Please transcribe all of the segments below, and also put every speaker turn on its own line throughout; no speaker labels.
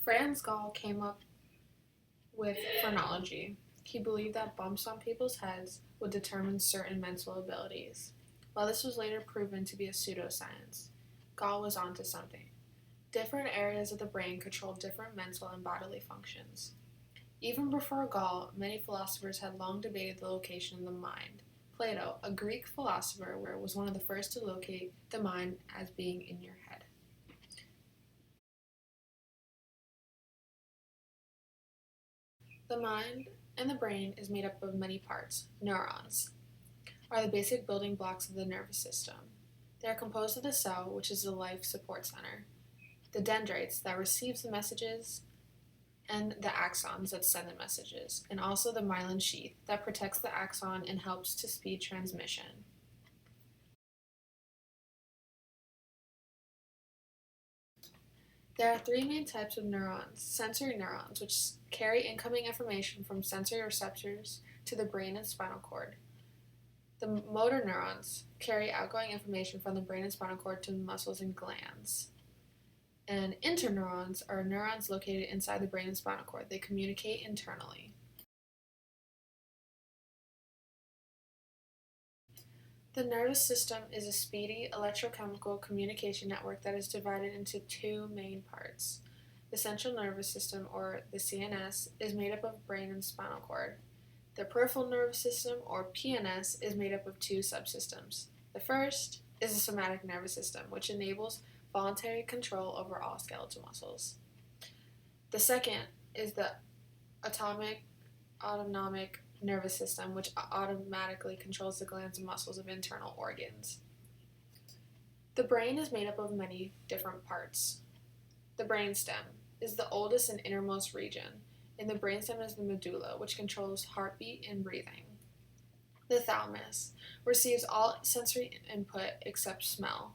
Franz Gall came up with phrenology. He believed that bumps on people's heads would determine certain mental abilities. While this was later proven to be a pseudoscience, Gall was onto something. Different areas of the brain control different mental and bodily functions. Even before Gall, many philosophers had long debated the location of the mind. Plato, a Greek philosopher, was one of the first to locate the mind as being in your head. The mind and the brain is made up of many parts. Neurons are the basic building blocks of the nervous system. They are composed of the cell, which is the life support center, the dendrites that receives the messages, and the axons that send the messages, and also the myelin sheath that protects the axon and helps to speed transmission. There are three main types of neurons: sensory neurons, which carry incoming information from sensory receptors to the brain and spinal cord. The motor neurons carry outgoing information from the brain and spinal cord to the muscles and glands. And interneurons are neurons located inside the brain and spinal cord. They communicate internally. The nervous system is a speedy electrochemical communication network that is divided into two main parts. The central nervous system, or the CNS, is made up of brain and spinal cord. The peripheral nervous system, or PNS, is made up of two subsystems. The first is the somatic nervous system, which enables voluntary control over all skeletal muscles. The second is the autonomic nervous system, which automatically controls the glands and muscles of internal organs. The brain is made up of many different parts. The brainstem is the oldest and innermost region. In the brainstem is the medulla, which controls heartbeat and breathing. The thalamus receives all sensory input except smell.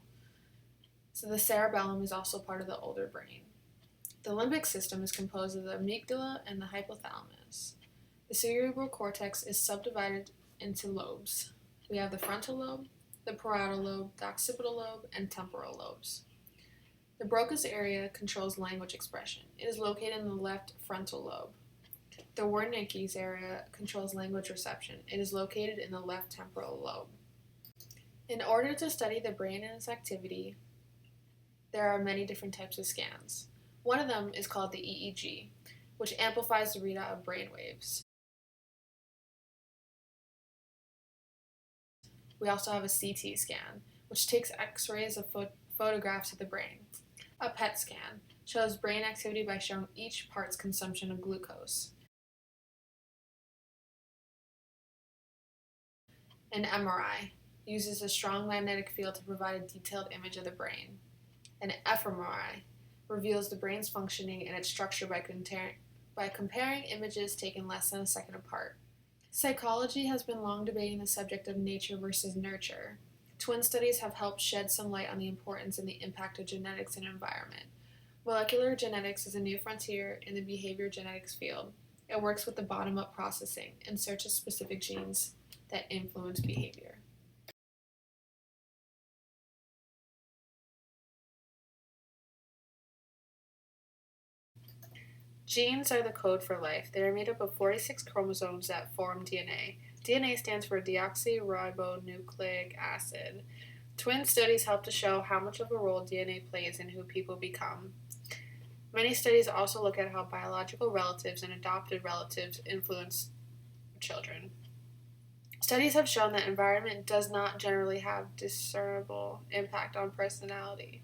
So the cerebellum is also part of the older brain. The limbic system is composed of the amygdala and the hypothalamus. The cerebral cortex is subdivided into lobes. We have the frontal lobe, the parietal lobe, the occipital lobe, and temporal lobes. The Broca's area controls language expression. It is located in the left frontal lobe. The Wernicke's area controls language reception. It is located in the left temporal lobe. In order to study the brain and its activity, there are many different types of scans. One of them is called the EEG, which amplifies the readout of brain waves. We also have a CT scan, which takes X-rays of photographs of the brain. A PET scan shows brain activity by showing each part's consumption of glucose. An MRI uses a strong magnetic field to provide a detailed image of the brain. An fMRI reveals the brain's functioning and its structure by comparing images taken less than a second apart. Psychology has been long debating the subject of nature versus nurture. Twin studies have helped shed some light on the importance and the impact of genetics and environment. Molecular genetics is a new frontier in the behavior genetics field. It works with the bottom-up processing in search of specific genes that influence behavior. Genes are the code for life. They are made up of 46 chromosomes that form DNA. DNA stands for deoxyribonucleic acid. Twin studies help to show how much of a role DNA plays in who people become. Many studies also look at how biological relatives and adopted relatives influence children. Studies have shown that environment does not generally have discernible impact on personality.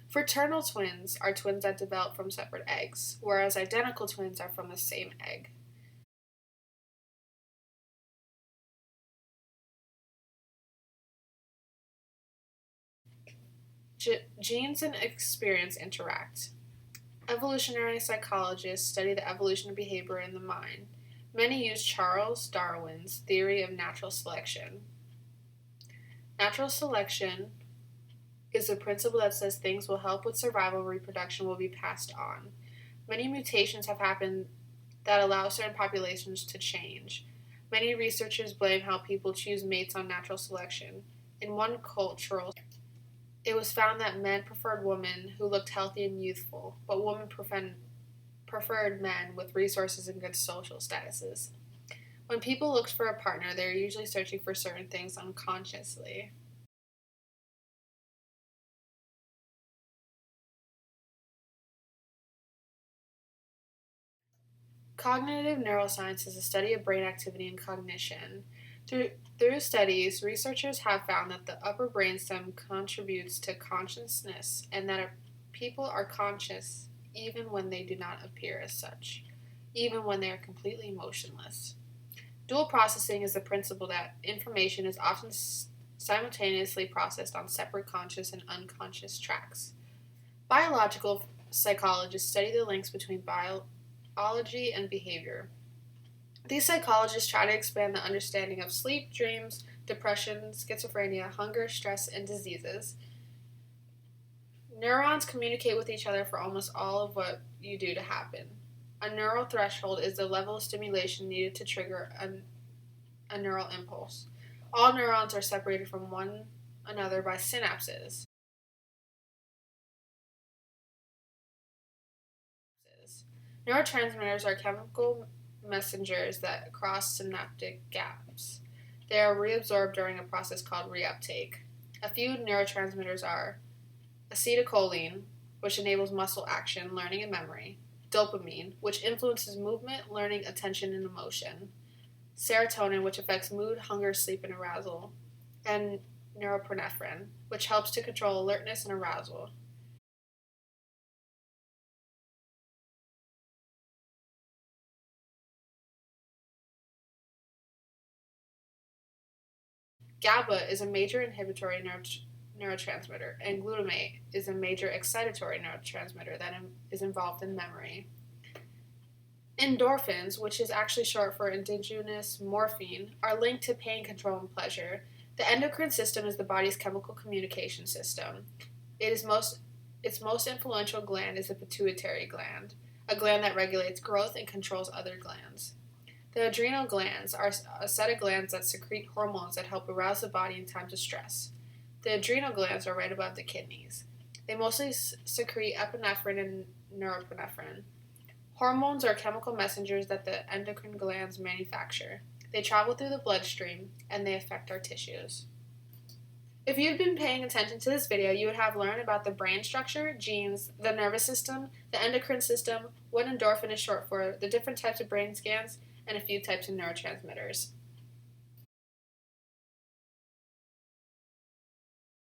Fraternal twins are twins that develop from separate eggs, whereas identical twins are from the same egg. Genes and experience interact. Evolutionary psychologists study the evolution of behavior in the mind. Many use Charles Darwin's theory of natural selection. Natural selection is a principle that says things will help with survival and reproduction will be passed on. Many mutations have happened that allow certain populations to change. Many researchers blame how people choose mates on natural selection. In one cultural, it was found that men preferred women who looked healthy and youthful, but women preferred men with resources and good social statuses. When people look for a partner, they're usually searching for certain things unconsciously. Cognitive neuroscience is a study of brain activity and cognition. Through, through studies, researchers have found that the upper brainstem contributes to consciousness and that people are conscious even when they do not appear as such, even when they are completely motionless. Dual processing is the principle that information is often simultaneously processed on separate conscious and unconscious tracks. Biological psychologists study the links between biology and behavior. These psychologists try to expand the understanding of sleep, dreams, depression, schizophrenia, hunger, stress, and diseases. Neurons communicate with each other for almost all of what you do to happen. A neural threshold is the level of stimulation needed to trigger a neural impulse. All neurons are separated from one another by synapses. Neurotransmitters are chemical messengers that cross synaptic gaps. They are reabsorbed during a process called reuptake. A few neurotransmitters are acetylcholine, which enables muscle action, learning, and memory; dopamine, which influences movement, learning, attention, and emotion; serotonin, which affects mood, hunger, sleep, and arousal; and norepinephrine, which helps to control alertness and arousal. GABA is a major inhibitory neurotransmitter, and glutamate is a major excitatory neurotransmitter that is involved in memory. Endorphins, which is actually short for endogenous morphine, are linked to pain control and pleasure. The endocrine system is the body's chemical communication system. Its most influential gland is the pituitary gland, a gland that regulates growth and controls other glands. The adrenal glands are a set of glands that secrete hormones that help arouse the body in times of stress. The adrenal glands are right above the kidneys. They mostly secrete epinephrine and norepinephrine. Hormones are chemical messengers that the endocrine glands manufacture. They travel through the bloodstream and they affect our tissues. If you'd been paying attention to this video, you would have learned about the brain structure, genes, the nervous system, the endocrine system, what endorphin is short for, the different types of brain scans, and a few types of neurotransmitters.